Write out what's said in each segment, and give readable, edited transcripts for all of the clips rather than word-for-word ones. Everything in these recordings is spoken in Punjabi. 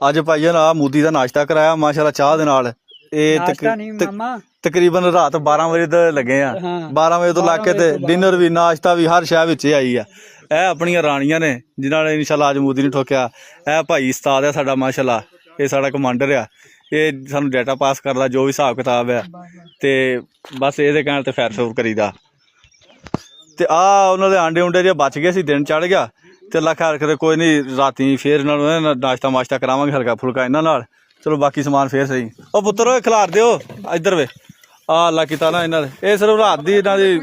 ਅੱਜ ਭਾਈਆਂ ਆ ਮੋਦੀ ਦਾ ਨਾਸ਼ਤਾ ਕਰਾਇਆ ਮਾਸ਼ਾਅੱਲਾ ਚਾਹ ਦੇ ਨਾਲ। ਇਹ ਤਕਰੀਬਨ ਰਾਤ 12 ਵਜੇ ਤੋਂ ਲੱਗੇ ਆ। 12 ਵਜੇ ਤੋਂ ਲੱਗ ਕੇ ਤੇ ਡਿਨਰ ਵੀ ਨਾਸ਼ਤਾ ਵੀ ਹਰ ਸ਼ੈ ਵਿੱਚ ਆਈ ਆ। ਇਹ ਆਪਣੀਆਂ ਰਾਣੀਆਂ ਨੇ ਜਿਨ੍ਹਾਂ ਨੇ ਇਨਸ਼ਾਅੱਲਾ ਅੱਜ ਮੋਦੀ ਨੂੰ ਠੋਕਿਆ। ਇਹ ਭਾਈ ਉਸਤਾਦ ਹੈ ਸਾਡਾ ਮਾਸ਼ਾਅੱਲਾ, ਇਹ ਸਾਡਾ ਕਮਾਂਡਰ ਆ। ਇਹ ਸਾਨੂੰ ਡਾਟਾ ਪਾਸ ਕਰਦਾ ਜੋ ਵੀ ਹਿਸਾਬ ਕਿਤਾਬ ਆ, ਤੇ ਬਸ ਇਹਦੇ ਕਹਿਣ ਤੇ ਫੈਰ ਫੂਰ ਕਰੀਦਾ। ਤੇ ਆ ਉਹਨਾਂ ਦੇ ਆਂਡੇ ਉਂਡੇ ਜੇ ਬਚ ਗਏ ਸੀ, ਦਿਨ ਚੜ ਗਿਆ ਤੇ ਅੱਲਾ ਖੈਰ ਕਰੇ। ਕੋਈ ਨਹੀਂ ਰਾਤੀ ਫੇਰ ਇਹਨਾਂ ਨੂੰ ਨਾਸ਼ਤਾ ਮਾਸ਼ਤਾ ਕਰਾਵਾਂਗੇ ਹਲਕਾ ਫੁਲਕਾ ਇਹਨਾਂ ਨਾਲ। ਚਲੋ ਬਾਕੀ ਸਮਾਨ ਫੇਰ ਸਹੀ। ਉਹ ਪੁੱਤਰ ਓਏ ਖਿਲਾਰ ਦਿਓ ਇੱਧਰ ਵੇ। ਆ ਅੱਲਾ ਕੀਤਾ ਨਾ ਇਹਨਾਂ ਦੇ, ਇਹ ਸਿਰਫ ਰਾਤ ਦੀ ਇਹਨਾਂ ਦੀ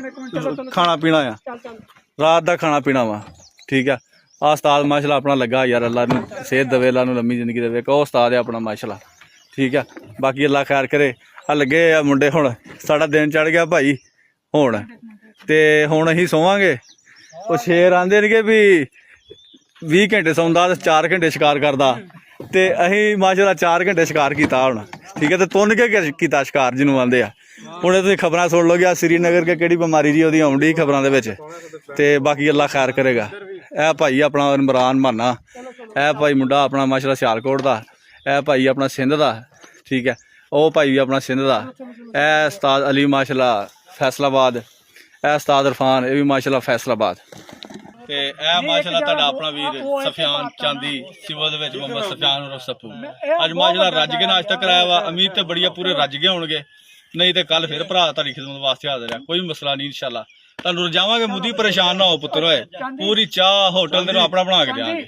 ਖਾਣਾ ਪੀਣਾ ਆ, ਰਾਤ ਦਾ ਖਾਣਾ ਪੀਣਾ ਵਾ। ਠੀਕ ਆ। ਆ ਉਸਤਾਦ ਮਾਸ਼ਾਅੱਲਾ ਆਪਣਾ ਲੱਗਾ ਯਾਰ, ਅੱਲਾ ਨੂੰ ਸਿਹਤ ਦੇਵੇ, ਅੱਲਾ ਨੂੰ ਲੰਮੀ ਜ਼ਿੰਦਗੀ ਦੇਵੇ। ਕਹੋ ਉਸਤਾਦ ਹੈ ਆਪਣਾ ਮਾਸ਼ਾਅੱਲਾ। ਠੀਕ ਆ। ਬਾਕੀ ਅੱਲਾ ਖੈਰ ਕਰੇ। ਆ ਲੱਗੇ ਆ ਮੁੰਡੇ। ਹੁਣ ਸਾਡਾ ਦਿਨ ਚੜ ਗਿਆ ਭਾਈ ਹੁਣ, ਤੇ ਹੁਣ ਅਸੀਂ ਸੋਵਾਂਗੇ। ਉਹ ਸ਼ੇਰ ਆਂਦੇ ਨੇ ਵੀ 20 ਘੰਟੇ ਸੌਂਦਾ ਤੇ 4 ਘੰਟੇ ਸ਼ਿਕਾਰ ਕਰਦਾ, ਤੇ ਅਸੀਂ ਮਾਸ਼ਾਅੱਲਾ 4 ਘੰਟੇ ਸ਼ਿਕਾਰ ਕੀਤਾ ਹੁਣ। ਠੀਕ ਹੈ। ਤੇ ਤੁੰਨ ਕੇ ਕੀਤਾ ਸ਼ਿਕਾਰ ਜਿਹਨੂੰ ਆਂਦੇ ਆ। ਹੁਣ ਤੁਸੀਂ ਖਬਰਾਂ ਸੁਣ ਲਓਗੇ, ਆ ਸ੍ਰੀਨਗਰ ਕੇ ਕਿਹੜੀ ਬਿਮਾਰੀ ਜੀ ਉਹਦੀ ਆਉਂਦੀ ਖਬਰਾਂ ਦੇ ਵਿੱਚ। ਤੇ ਬਾਕੀ ਅੱਲਾ ਖੈਰ ਕਰੇਗਾ। ਇਹ ਭਾਈ ਆਪਣਾ ਇਮਰਾਨ ਮਾਨਾ, ਇਹ ਭਾਈ ਮੁੰਡਾ ਆਪਣਾ ਮਾਸ਼ਾਅੱਲਾ ਸਿਆਲਕੋਟ ਦਾ, ਇਹ ਭਾਈ ਆਪਣਾ ਸਿੰਧ ਦਾ। ਠੀਕ ਹੈ। ਉਹ ਭਾਈ ਵੀ ਆਪਣਾ ਸਿੰਧ ਦਾ। ਇਹ ਉਸਤਾਦ ਅਲੀ ਮਾਸ਼ਾਅੱਲਾ ਫੈਸਲਾਬਾਦ, ਇਹ ਉਸਤਾਦ ਇਰਫਾਨ, ਇਹ ਵੀ ਮਾਸ਼ਾਅੱਲਾ ਫੈਸਲਾਬਾਦ। ਤੇ ਇਹ ਮਾਸ਼ਾਅੱਲਾ ਤੁਹਾਡਾ ਆਪਣਾ ਵੀਰ ਸਫਿਆਨ ਚਾਂਦੀ ਸਿਵਲ ਦੇ ਵਿੱਚ, ਮੁਹੰਮਦ ਸਫਿਆਨ ਉਰਫ ਸੱਪੂ। ਅੱਜ ਮਾਸ਼ਾਅੱਲਾ ਰੱਜ ਕੇ ਨਾਸ਼ਤਾ ਕਰਾਇਆ ਵਾ। ਉਮੀਦ ਤੇ ਬੜੀਆ ਪੂਰੇ ਰੱਜ ਗਏ ਹੋਣਗੇ, ਨਹੀਂ ਤੇ ਕੱਲ ਫਿਰ ਭਰਾ ਤੁਹਾਡੀ ਖਿਦਮਤ ਵਾਸਤੇ ਹਾਜ਼ਰ ਆ। ਕੋਈ ਮਸਲਾ ਨਹੀਂ ਇਨਸ਼ਾਅੱਲਾ। ਤੁਹਾਨੂੰ ਰਜਾਵਾਂਗੇ। ਮੁੱਦੀ ਪਰੇਸ਼ਾਨ ਨਾ ਹੋ ਪੁੱਤਰ ਓਏ, ਪੂਰੀ ਚਾਹ ਹੋਟਲ ਦੇ ਨੂੰ ਆਪਣਾ ਬਣਾ ਕੇ ਦਿਆਂਗੇ।